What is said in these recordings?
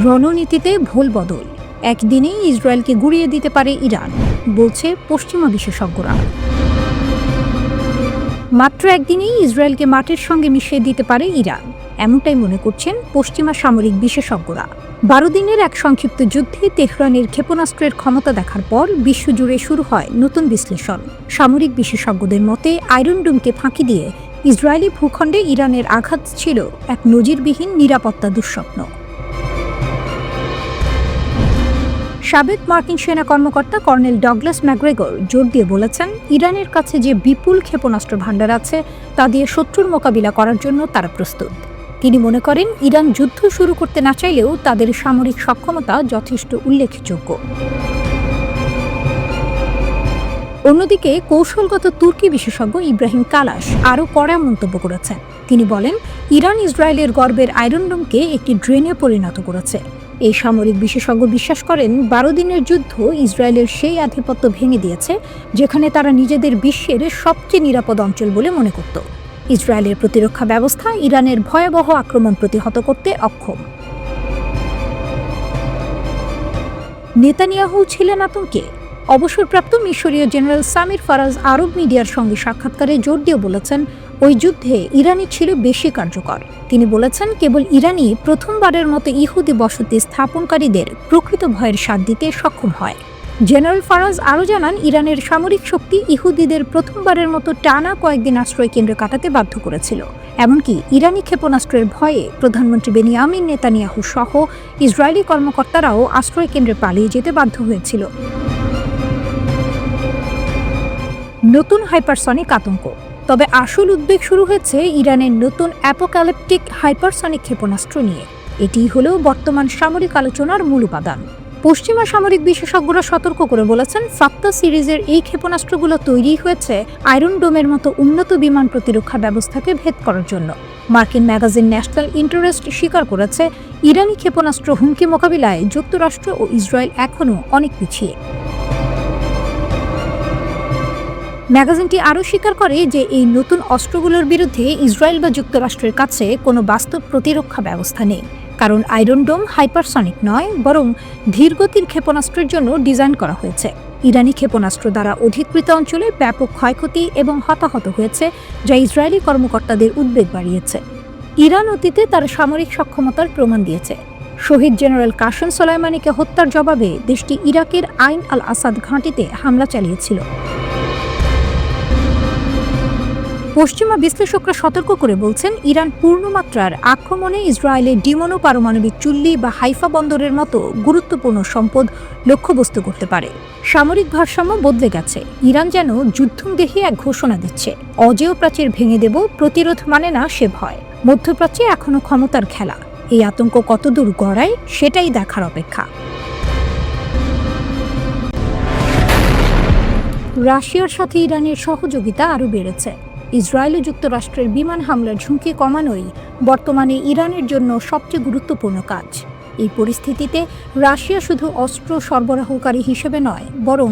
রণনীতিতে ভুল বদল, একদিনেই ইসরায়েলকে গুঁড়িয়ে দিতে পারে ইরান, বলছে পশ্চিমা বিশেষজ্ঞরা। মাত্র একদিনেই ইসরায়েলকে মাটির সঙ্গে মিশিয়ে দিতে পারে ইরান, এমনটাই মনে করছেন পশ্চিমা সামরিক বিশেষজ্ঞরা। 12 দিনের এক সংক্ষিপ্ত যুদ্ধে তেহরানের ক্ষেপণাস্ত্রের ক্ষমতা দেখার পর বিশ্বজুড়ে শুরু হয় নতুন বিশ্লেষণ। সামরিক বিশেষজ্ঞদের মতে আয়রন ডোমকে ফাঁকি দিয়ে ইসরায়েলি ভূখণ্ডে ইরানের আঘাত ছিল এক নজিরবিহীন নিরাপত্তা দুঃস্বপ্ন। সাবেক মার্কিন সেনা কর্মকর্তা কর্নেল ডগলাস ম্যাকগ্রেগর জোর দিয়ে বলেছেন, ইরানের কাছে যে বিপুল ক্ষেপণাস্ত্র ভাণ্ডার আছে তা দিয়ে শত্রুর মোকাবিলা করার জন্য তারা প্রস্তুত। তিনি মনে করেন, ইরান যুদ্ধ শুরু করতে না চাইলেও তাদের সামরিক সক্ষমতা যথেষ্ট উল্লেখযোগ্য। অন্যদিকে কৌশলগত তুর্কি বিশেষজ্ঞ ইব্রাহিম কালাশ আরও কড়া মন্তব্য করেছেন। তিনি বলেন, ইরান ইসরায়েলের গর্বের আয়রন ডোমকে একটি ড্রেনে পরিণত করেছে। এই সামরিক বিশেষজ্ঞ বিশ্বাস করেন, 12 দিনের যুদ্ধ ইসরায়েলের সেই আধিপত্য ভেঙে দিয়েছে যেখানে তারা নিজেদের বিশ্বের সবচেয়ে নিরাপদ অঞ্চল বলে মনে করত। ইসরায়েলের প্রতিরক্ষা ব্যবস্থা ইরানের ভয়াবহ আক্রমণ প্রতিহত করতে অক্ষম। নেতানিয়াহু ছিলেন আতঙ্কে। অবসরপ্রাপ্ত মিশরীয় জেনারেল সামির ফারাজ আরব মিডিয়ার সঙ্গে সাক্ষাৎকারে জোর দিয়ে বলেছেন, ওই যুদ্ধে ইরানই ছিল বেশি কার্যকর। তিনি বলেছেন, কেবল ইরানই প্রথমবারের মতো ইহুদি বসতি স্থাপনকারীদের প্রকৃত ভয়ের স্বাদ দিতে সক্ষম হয়। জেনারেল ফারাজ আরও জানান, ইরানের সামরিক শক্তি ইহুদিদের প্রথমবারের মতো টানা কয়েকদিন আশ্রয় কেন্দ্রে কাটাতে বাধ্য করেছিল। এমনকি ইরানি ক্ষেপণাস্ত্রের ভয়ে প্রধানমন্ত্রী বেনিয়ামিন নেতানিয়াহু সহ ইসরায়েলি কর্মকর্তারাও আশ্রয় কেন্দ্রে পালিয়ে যেতে বাধ্য হয়েছিল। নতুন হাইপারসনিক আতঙ্ক। তবে আসল উদ্বেগ শুরু হয়েছে ইরানের নতুন অ্যাপোক্যালিপটিক হাইপারসনিক ক্ষেপণাস্ত্র নিয়ে। এটিই হল বর্তমান সামরিক আলোচনার মূল উপাদান। পশ্চিমা সামরিক বিশেষজ্ঞরা সতর্ক করে বলেছেন, ফাত্তা সিরিজের এই ক্ষেপণাস্ত্রগুলো তৈরি হয়েছে আয়রন ডোমের মতো উন্নত বিমান প্রতিরক্ষা ব্যবস্থাকে ভেদ করার জন্য। মার্কিন ম্যাগাজিন ন্যাশনাল ইন্টারেস্ট স্বীকার করেছে, ইরানি ক্ষেপণাস্ত্র হুমকি মোকাবিলায় যুক্তরাষ্ট্র ও ইসরায়েল এখনও অনেক পিছিয়ে। ম্যাগাজিনটি আরও স্বীকার করে যে এই নতুন অস্ত্রগুলোর বিরুদ্ধে ইসরায়েল বা যুক্তরাষ্ট্রের কাছে কোনো বাস্তব প্রতিরক্ষা ব্যবস্থা নেই, কারণ আয়রন ডোম হাইপারসনিক নয়, বরং ধীরগতির ক্ষেপণাস্ত্রের জন্য ডিজাইন করা হয়েছে। ইরানি ক্ষেপণাস্ত্র দ্বারা অধিকৃত অঞ্চলে ব্যাপক ক্ষয়ক্ষতি এবং হতাহত হয়েছে, যা ইসরায়েলি কর্মকর্তাদের উদ্বেগ বাড়িয়েছে। ইরান অতীতে তার সামরিক সক্ষমতার প্রমাণ দিয়েছে। শহীদ জেনারেল কাসেম সোলাইমানিকে হত্যার জবাবে দেশটি ইরাকের আইন আল আসাদ ঘাঁটিতে হামলা চালিয়েছিল। পশ্চিমা বিশ্লেষকরা সতর্ক করে বলছেন, ইরান পূর্ণমাত্রার আক্রমণে ইসরায়েলের ডিমোনো পারমাণবিক চুল্লি বা হাইফা বন্দরের মতো গুরুত্বপূর্ণ সম্পদ লক্ষ্যবস্তু করতে পারে। সামরিক ভারসাম্য বদলে গেছে। ইরান যেন যুদ্ধংদেহী এক ঘোষণা দিচ্ছে, অজেয় প্রাচীর ভেঙে দেব, প্রতিরোধ মানে না সে ভয়। মধ্যপ্রাচ্যে এখনও ক্ষমতার খেলা। এই আতঙ্ক কতদূর গড়ায় সেটাই দেখার অপেক্ষা। রাশিয়ার সাথে ইরানের সহযোগিতা আরও বেড়েছে। ইসরায়েল ও যুক্তরাষ্ট্রের বিমান হামলার ঝুঁকি কমানোই বর্তমানে ইরানের জন্য সবচেয়ে গুরুত্বপূর্ণ কাজ। এই পরিস্থিতিতে রাশিয়া শুধু অস্ত্র সরবরাহকারী হিসেবে নয়, বরং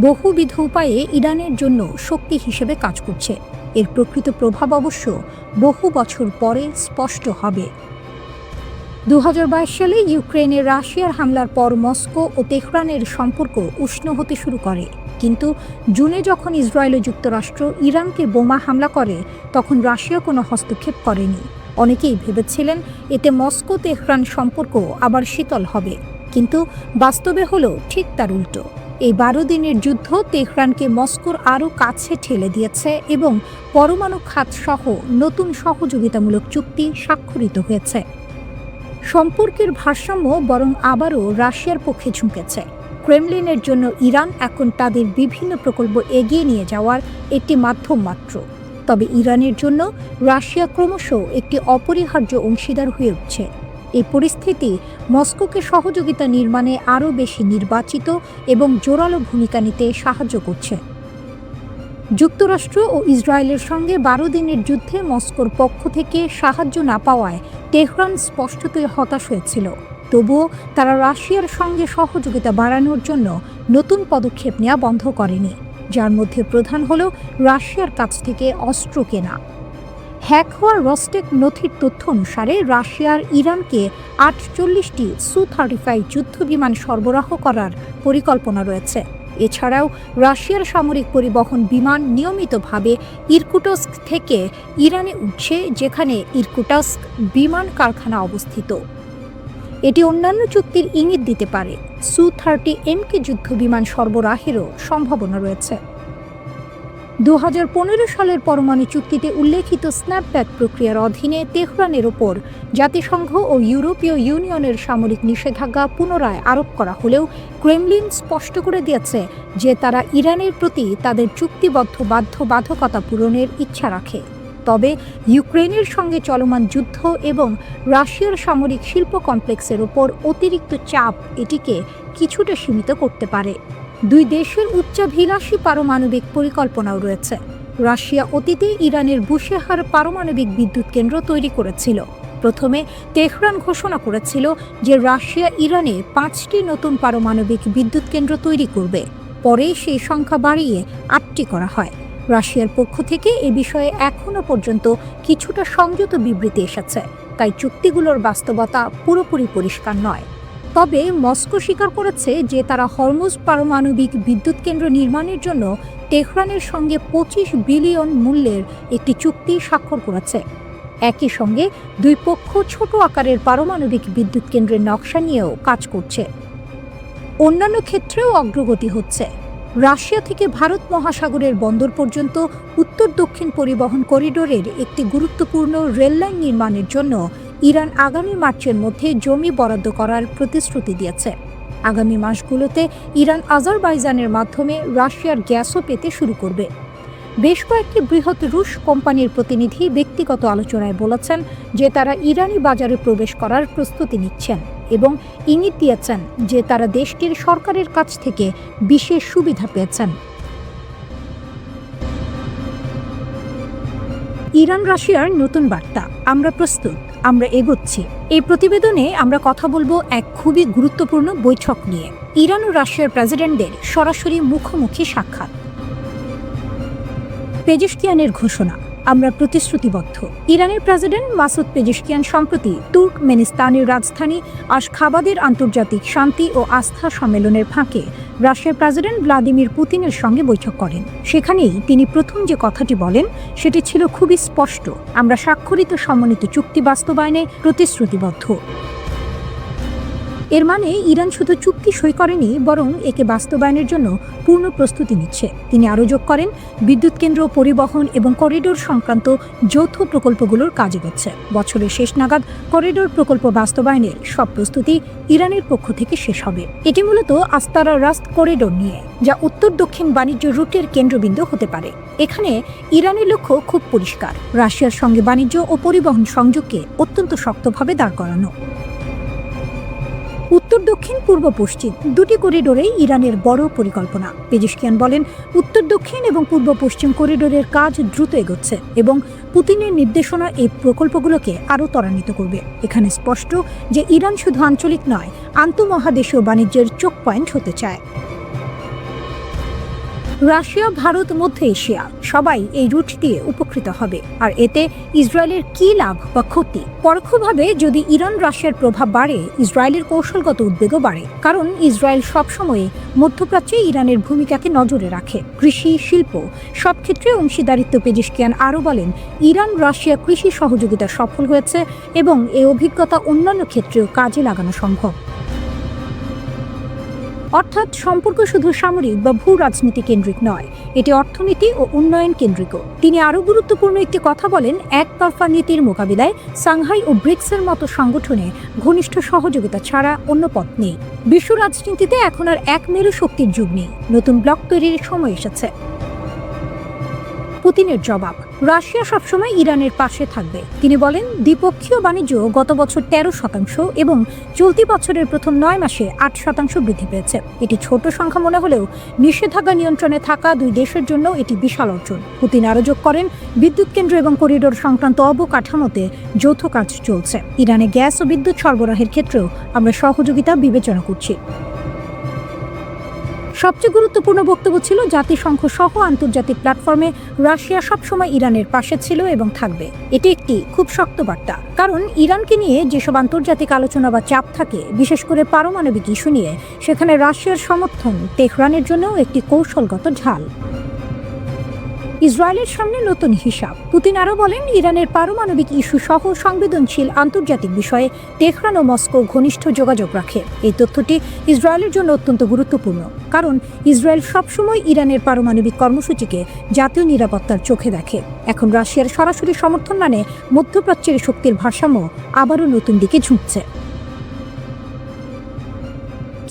বহুবিধ উপায়ে ইরানের জন্য শক্তি হিসেবে কাজ করছে। এর প্রকৃত প্রভাব অবশ্য বহু বছর পরে স্পষ্ট হবে। 2022 সালে ইউক্রেনে রাশিয়ার হামলার পর মস্কো ও তেহরানের সম্পর্ক উষ্ণ হতে শুরু করে। কিন্তু জুনে যখন ইসরায়েল ও যুক্তরাষ্ট্র ইরানকে বোমা হামলা করে, তখন রাশিয়া কোনো হস্তক্ষেপ করেনি। অনেকেই ভেবেছিলেন এতে মস্কো তেহরান সম্পর্ক আবার শীতল হবে, কিন্তু বাস্তবে হলো ঠিক তার উল্টো। এই 12 দিনের যুদ্ধ তেহরানকে মস্কোর আরও কাছে ঠেলে দিয়েছে এবং পরমাণু খাত সহ নতুন সহযোগিতামূলক চুক্তি স্বাক্ষরিত হয়েছে। সম্পর্কের ভারসাম্য বরং আবারও রাশিয়ার পক্ষে ঝুঁকেছে। ক্রেমলিনের জন্য ইরান এখন তাদের বিভিন্ন প্রকল্প এগিয়ে নিয়ে যাওয়ার একটি মাধ্যম মাত্র। তবে ইরানের জন্য রাশিয়া ক্রমশ একটি অপরিহার্য অংশীদার হয়ে উঠছে। এই পরিস্থিতি মস্কোকে সহযোগিতা নির্মাণে আরও বেশি নির্বাচিত এবং জোরালো ভূমিকা নিতে সাহায্য করছে। যুক্তরাষ্ট্র ও ইসরায়েলের সঙ্গে 12 দিনের যুদ্ধে মস্কোর পক্ষ থেকে সাহায্য না পাওয়ায় তেহরান স্পষ্টতই হতাশ হয়েছিল। তবুও তারা রাশিয়ার সঙ্গে সহযোগিতা বাড়ানোর জন্য নতুন পদক্ষেপ নেওয়া বন্ধ করেনি, যার মধ্যে প্রধান হল রাশিয়ার কাছ থেকে অস্ত্র কেনা। হ্যাক হওয়া রস্টেক নথির তথ্য অনুসারে রাশিয়ার ইরানকে ৪৮টি Su-35 যুদ্ধবিমান সরবরাহ করার পরিকল্পনা রয়েছে। এছাড়াও রাশিয়ার সামরিক পরিবহন বিমান নিয়মিতভাবে ইরকুটস্ক থেকে ইরানে উঠছে, যেখানে ইরকুটস্ক বিমান কারখানা অবস্থিত। এটি অন্যান্য চুক্তির ইঙ্গিত দিতে পারে। Su-30MK যুদ্ধবিমান সরবরাহেরও সম্ভাবনা রয়েছে। 2015 সালের পরমাণু চুক্তিতে উল্লেখিত স্ন্যাপব্যাক প্রক্রিয়ার অধীনে তেহরানের ওপর জাতিসংঘ ও ইউরোপীয় ইউনিয়নের সামরিক নিষেধাজ্ঞা পুনরায় আরোপ করা হলেও ক্রেমলিন স্পষ্ট করে দিয়েছে যে তারা ইরানের প্রতি তাদের চুক্তিবদ্ধ বাধ্যবাধকতা পূরণের ইচ্ছা রাখে। তবে ইউক্রেনের সঙ্গে চলমান যুদ্ধ এবং রাশিয়ার সামরিক শিল্প কমপ্লেক্সের ওপর অতিরিক্ত চাপ এটিকে কিছুটা সীমিত করতে পারে। দুই দেশের উচ্চাভিলাষী পারমাণবিক পরিকল্পনাও রয়েছে। রাশিয়া অতীতে ইরানের বুশেহার পারমাণবিক বিদ্যুৎ কেন্দ্র তৈরি করেছিল। প্রথমে তেহরান ঘোষণা করেছিল যে রাশিয়া ইরানে 5টি নতুন পারমাণবিক বিদ্যুৎ কেন্দ্র তৈরি করবে। পরে সেই সংখ্যা বাড়িয়ে 8টি করা হয়। রাশিয়ার পক্ষ থেকে এ বিষয়ে এখনও পর্যন্ত কিছুটা সংযত বিবৃতি এসেছে, তাই চুক্তিগুলোর বাস্তবতা পুরোপুরি পরিষ্কার নয়। তবে মস্কো স্বীকার করেছে যে তারা হরমুজ পারমাণবিক বিদ্যুৎ কেন্দ্র নির্মাণের জন্য তেহরানের সঙ্গে 25 বিলিয়ন মূল্যের একটি চুক্তি স্বাক্ষর করেছে। একই সঙ্গে দুই পক্ষ ছোট আকারের পারমাণবিক বিদ্যুৎ কেন্দ্রের নকশা নিয়েও কাজ করছে। অন্যান্য ক্ষেত্রেও অগ্রগতি হচ্ছে। রাশিয়া থেকে ভারত মহাসাগরের বন্দর পর্যন্ত উত্তর দক্ষিণ পরিবহন করিডোরের একটি গুরুত্বপূর্ণ রেললাইন নির্মাণের জন্য ইরান আগামী মার্চের মধ্যে জমি বরাদ্দ করার প্রতিশ্রুতি দিয়েছে। আগামী মাসগুলোতে ইরান আজারবাইজানের মাধ্যমে রাশিয়ার গ্যাসও পেতে শুরু করবে। বেশ কয়েকটি বৃহৎ রুশ কোম্পানির প্রতিনিধি ব্যক্তিগত আলোচনায় বলেছেন যে তারা ইরানি বাজারে প্রবেশ করার প্রস্তুতি নিচ্ছেন এবং ইঙ্গিত দিয়েছেন যে তারা দেশটির সরকারের কাছ থেকে বিশেষ সুবিধা পেয়েছেন। ইরান রাশিয়ার নতুন বার্তা, আমরা প্রস্তুত, আমরা এগোচ্ছি। এই প্রতিবেদনে আমরা কথা বলবো এক খুবই গুরুত্বপূর্ণ বৈঠক নিয়ে, ইরান ও রাশিয়ার প্রেসিডেন্টদের সরাসরি মুখোমুখি সাক্ষাৎ। পেজেশকিয়ানের ঘোষণা, আমরা প্রতিশ্রুতিবদ্ধ। ইরানের প্রেসিডেন্ট মাসুদ পেজেশকিয়ান সম্প্রতি তুর্কমেনিস্তানের রাজধানী আশখাবাদের আন্তর্জাতিক শান্তি ও আস্থা সম্মেলনের ফাঁকে রাশিয়ার প্রেসিডেন্ট ভ্লাদিমির পুতিনের সঙ্গে বৈঠক করেন। সেখানেই তিনি প্রথম যে কথাটি বলেন সেটি ছিল খুবই স্পষ্ট, আমরা স্বাক্ষরিত সমন্বিত চুক্তি বাস্তবায়নে প্রতিশ্রুতিবদ্ধ। এর মানে ইরান শুধু চুক্তি সই করেনি, বরং একে বাস্তবায়নের জন্য পূর্ণ প্রস্তুতি নিচ্ছে। তিনি আরও যোগ করেন, বিদ্যুৎ কেন্দ্র, পরিবহন এবং করিডোর সংক্রান্ত যৌথ প্রকল্পগুলোর কাজ এগোচ্ছে। বছরের শেষ নাগাদ করিডোর প্রকল্প বাস্তবায়নের সব প্রস্তুতি ইরানের পক্ষ থেকে শেষ হবে। এটি মূলত আস্তারা রাস্ত করিডোর নিয়ে, যা উত্তর দক্ষিণ বাণিজ্য রুটের কেন্দ্রবিন্দু হতে পারে। এখানে ইরানের লক্ষ্য খুব পরিষ্কার, রাশিয়ার সঙ্গে বাণিজ্য ও পরিবহন সংযোগকে অত্যন্ত শক্তভাবে দাঁড় করানো। উত্তর দক্ষিণ পূর্ব পশ্চিম দুটি করিডোরেই ইরানের বড় পরিকল্পনা। পেজেশকিয়ান বলেন, উত্তর দক্ষিণ এবং পূর্ব পশ্চিম করিডোরের কাজ দ্রুত এগোচ্ছে এবং পুতিনের নির্দেশনা এই প্রকল্পগুলোকে আরও ত্বরান্বিত করবে। এখানে স্পষ্ট যে ইরান শুধু আঞ্চলিক নয়, আন্তঃমহাদেশীয় বাণিজ্যের চোখ পয়েন্ট হতে চায়। রাশিয়া, ভারত, মধ্য এশিয়া সবাই এই রুট দিয়ে উপকৃত হবে। আর এতে ইসরায়েলের কী লাভ বা ক্ষতি? পরোক্ষভাবে যদি ইরান রাশিয়ার প্রভাব বাড়ে, ইসরায়েলের কৌশলগত উদ্বেগও বাড়ে, কারণ ইসরায়েল সবসময় মধ্যপ্রাচ্যে ইরানের ভূমিকাকে নজরে রাখে। কৃষি, শিল্প সব ক্ষেত্রে অংশীদারিত্ব। পেজেশকিয়ান আরও বলেন, ইরান রাশিয়া কৃষি সহযোগিতা সফল হয়েছে এবং এই অভিজ্ঞতা অন্যান্য ক্ষেত্রেও কাজে লাগানো সম্ভব। অর্থাৎ সম্পর্ক শুধু সামরিক বা ভূ রাজনীতি কেন্দ্রিক নয়, এটি অর্থনীতি ও উন্নয়ন কেন্দ্রিক। তিনি আরও গুরুত্বপূর্ণ একটি কথা বলেন, একতরফা নীতির মোকাবিলায় সাংহাই ও ব্রিক্সের মতো সংগঠনে ঘনিষ্ঠ সহযোগিতা ছাড়া অন্য পথ নেই। বিশ্ব রাজনীতিতে এখন আর এক মেরু শক্তির যুগ নেই, নতুন ব্লক তৈরির সময় এসেছে। পুতিনের জবাব, রাশিয়া সবসময় ইরানের পাশে থাকবে। তিনি বলেন, দ্বিপক্ষীয় বাণিজ্য গত বছর 13% এবং চলতি বছরের প্রথম 9 মাসে 8% বৃদ্ধি পেয়েছে। এটি ছোট সংখ্যা মনে হলেও নিষেধাজ্ঞা নিয়ন্ত্রণে থাকা দুই দেশের জন্য এটি বিশাল অর্জন। পুতিন আরও যোগ করেন, বিদ্যুৎ কেন্দ্র এবং করিডোর সংক্রান্ত অবকাঠামোতে যৌথ কাজ চলছে। ইরানে গ্যাস ও বিদ্যুৎ সরবরাহের ক্ষেত্রেও আমরা সহযোগিতা বিবেচনা করছি। সবচেয়ে গুরুত্বপূর্ণ বক্তব্য ছিল জাতিসংঘ সহ আন্তর্জাতিক প্ল্যাটফর্মে রাশিয়া সবসময় ইরানের পাশে ছিল এবং থাকবে। এটি একটি খুব শক্ত বার্তা, কারণ ইরানকে নিয়ে যেসব আন্তর্জাতিক আলোচনা বা চাপ থাকে, বিশেষ করে পারমাণবিক ইস্যু নিয়ে, সেখানে রাশিয়ার সমর্থন তেহরানের জন্য একটি কৌশলগত ঢাল। ইসরায়েলের সামনে নতুন হিসাব। পুতিন আরও বলেন, ইরানের পারমাণবিক ইস্যু সহ সংবেদনশীল আন্তর্জাতিক বিষয়ে তেহরান ও মস্কো ঘনিষ্ঠ যোগাযোগ রাখে। এই তথ্যটি ইসরায়েলের জন্য অত্যন্ত গুরুত্বপূর্ণ, কারণ ইসরায়েল সবসময় ইরানের পারমাণবিক কর্মসূচিকে জাতীয় নিরাপত্তার চোখে দেখে। এখন রাশিয়ার সরাসরি সমর্থন মানে মধ্যপ্রাচ্যের শক্তির ভারসাম্য আবারও নতুন দিকে ঝুঁকছে।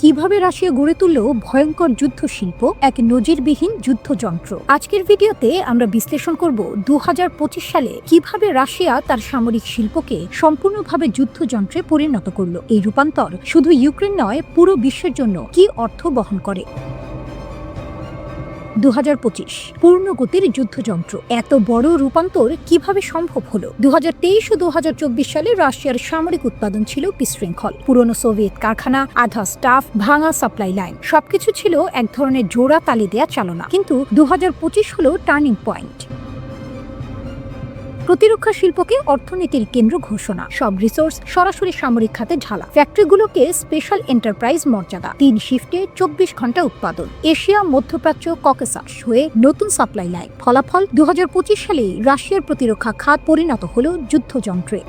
কিভাবে রাশিয়া গড়ে তুলল ভয়ঙ্কর যুদ্ধ শিল্প, এক নজিরবিহীন যুদ্ধযন্ত্র। আজকের ভিডিওতে আমরা বিশ্লেষণ করব 2025 সালে কিভাবে রাশিয়া তার সামরিক শিল্পকে সম্পূর্ণভাবে যুদ্ধযন্ত্রে পরিণত করল। এই রূপান্তর শুধু ইউক্রেন নয়, পুরো বিশ্বের জন্য কি অর্থ বহন করে। 2025 পূর্ণগতির যুদ্ধযন্ত্র। এত বড় রূপান্তর কিভাবে সম্ভব হলো? 2023 ও 2024 সালে রাশিয়ার সামরিক উৎপাদন ছিল বিশৃঙ্খল। পুরনো সোভিয়েত কারখানা, আধা স্টাফ, ভাঙা সাপ্লাই লাইন, সবকিছু ছিল এক ধরনের জোড়া তালি দেয়া চালনা। কিন্তু 2025 হলো টার্নিং পয়েন্ট। প্রতিরক্ষা শিল্পকে অর্থনীতির কেন্দ্র ঘোষণা, সব রিসোর্স সরাসরি সামরিক খাতে ঢালা, ফ্যাক্টরিগুলোকে স্পেশাল এন্টারপ্রাইজ মর্যাদা, 3 শিফটে 24 ঘন্টা উৎপাদন, এশিয়া, মধ্যপ্রাচ্য, ককেসাস হয়ে নতুন সাপ্লাই লাইন। ফলাফল 2025 সালে রাশিয়ার প্রতিরক্ষা খাত পরিণত হলো যুদ্ধযন্ত্রে।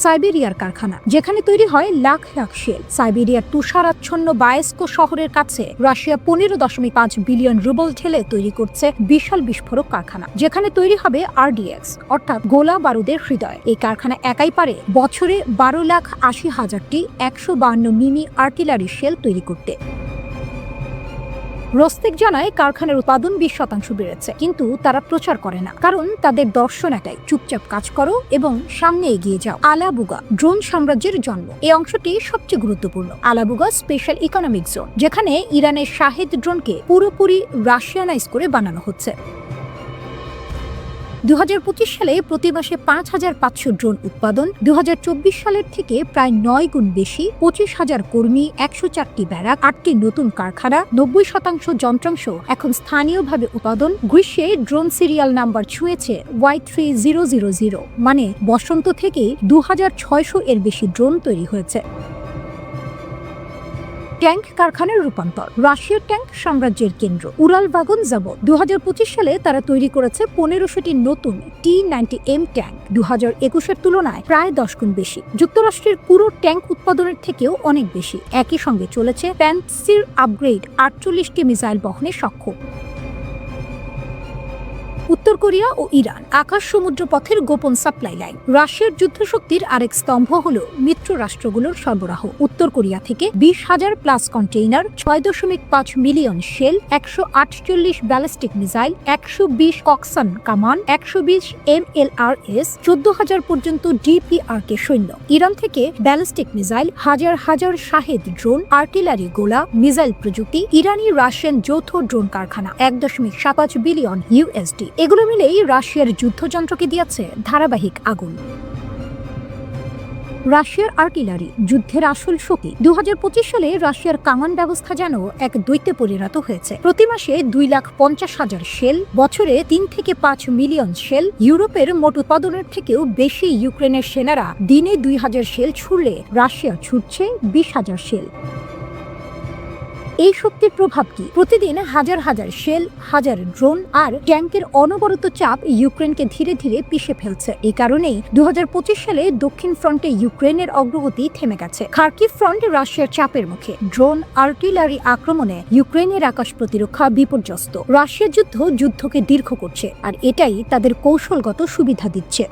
সাইবেরিয়ার কারখানা, যেখানে তৈরি হয় লাখ লাখ শেল। সাইবেরিয়ার তুষারাচ্ছন্ন বায়েস্ক শহরের কাছে রাশিয়া 15.5 বিলিয়ন রুবল ঢেলে তৈরি করছে বিশাল বিস্ফোরক কারখানা, যেখানে তৈরি হবে RDX অর্থাৎ গোলা বারুদের হৃদয়। এই কারখানা একাই পারে বছরে 12,80,000টি 152 মিনি আর্টিলারি শেল তৈরি করতে। রোস্তেক জানায়, কারখানার উৎপাদন 20% বেড়েছে, কিন্তু তারা প্রচার করে না, কারণ তাদের দর্শন একটাই, চুপচাপ কাজ করো এবং সামনে এগিয়ে যাও। আলাবুগা, ড্রোন সাম্রাজ্যের জন্ম। এই অংশটি সবচেয়ে গুরুত্বপূর্ণ। আলাবুগা স্পেশাল ইকোনমিক জোন, যেখানে ইরানের শাহেদ ড্রোনকে পুরোপুরি রাশিয়ানাইজ করে বানানো হচ্ছে। 2025 সালে প্রতি মাসে 5,500 ড্রোন উৎপাদন। 2024 সালের থেকে প্রায় 9 গুণ বেশি। 25,000 কর্মী, 104টি ব্যারাক, 8টি নতুন কারখানা, 90% যন্ত্রাংশ এখন স্থানীয়ভাবে উৎপাদন। গ্রীষ্মে ড্রোন সিরিয়াল নাম্বার ছুঁয়েছে Y3000, মানে বসন্ত থেকেই 2600 এর বেশি ড্রোন তৈরি হয়েছে। ট্যাঙ্ক কারখানার রূপান্তর। রাশিয়ার ট্যাঙ্ক সাম্রাজ্যের কেন্দ্র উরাল ভাগন জাভোদ। 2025 সালে তারা তৈরি করেছে 1500টি নতুন T-90M ট্যাঙ্ক, 2021-এর তুলনায় প্রায় 10 গুণ বেশি। যুক্তরাষ্ট্রের পুরো ট্যাঙ্ক উৎপাদনের থেকেও অনেক বেশি। একই সঙ্গে চলেছে প্যান্সির আপগ্রেড, 48টি মিসাইল বহনে সক্ষম। উত্তর কোরিয়া ও ইরান, আকাশ সমুদ্র পথের গোপন সাপ্লাই লাইন। রাশিয়ার যুদ্ধশক্তির আরেক স্তম্ভ হল মিত্র রাষ্ট্রগুলোর সরবরাহ। উত্তর কোরিয়া থেকে 20,000 plus container, 6.5 million shell, 148 ballistic missile, 120 Koksan কামান, 120 MLRS, 14,000 পর্যন্ত DPRK সৈন্য। ইরান থেকে ব্যালিস্টিক মিসাইল, হাজার হাজার শাহেদ ড্রোন, আর্টিলারি গোলা, মিসাইল প্রযুক্তি। ইরানি রাশিয়ান যৌথ ড্রোন কারখানা, 1.75 বিলিয়ন USD। এগুলো মিলেই রাশিয়ার যুদ্ধযন্ত্রকে দিয়েছে ধারাবাহিক আগুন। রাশিয়ার আর্টিলারি, যুদ্ধের আসল শক্তি। 2025 সালে রাশিয়ার কামান ব্যবস্থা যেন এক দৈত্যে পরিণত হয়েছে। প্রতি মাসে 2,50,000 শেল, বছরে 3 থেকে 5 মিলিয়ন শেল। ইউরোপের মোট উৎপাদনের থেকেও বেশি। ইউক্রেনের সেনারা দিনে 2,000 শেল ছুড়লে রাশিয়া ছুটছে 20,000 শেল। এই শক্তির প্রভাব কি? প্রতিদিন হাজার হাজার শেল, হাজার ড্রোন আর ট্যাঙ্কের অনবরত চাপ ইউক্রেনকে ধীরে ধীরে পিষে ফেলছে। এই কারণেই 2025 সালে দক্ষিণ ফ্রন্টে ইউক্রেনের অগ্রগতি থেমে গেছে। খার্কিভ ফ্রন্ট রাশিয়ার চাপের মুখে। ড্রোন, আর্টিলারি আক্রমণে ইউক্রেনের আকাশ প্রতিরক্ষা বিপর্যস্ত। রাশিয়ার যুদ্ধকে দীর্ঘ করছে, আর এটাই তাদের কৌশলগত সুবিধা দিচ্ছে।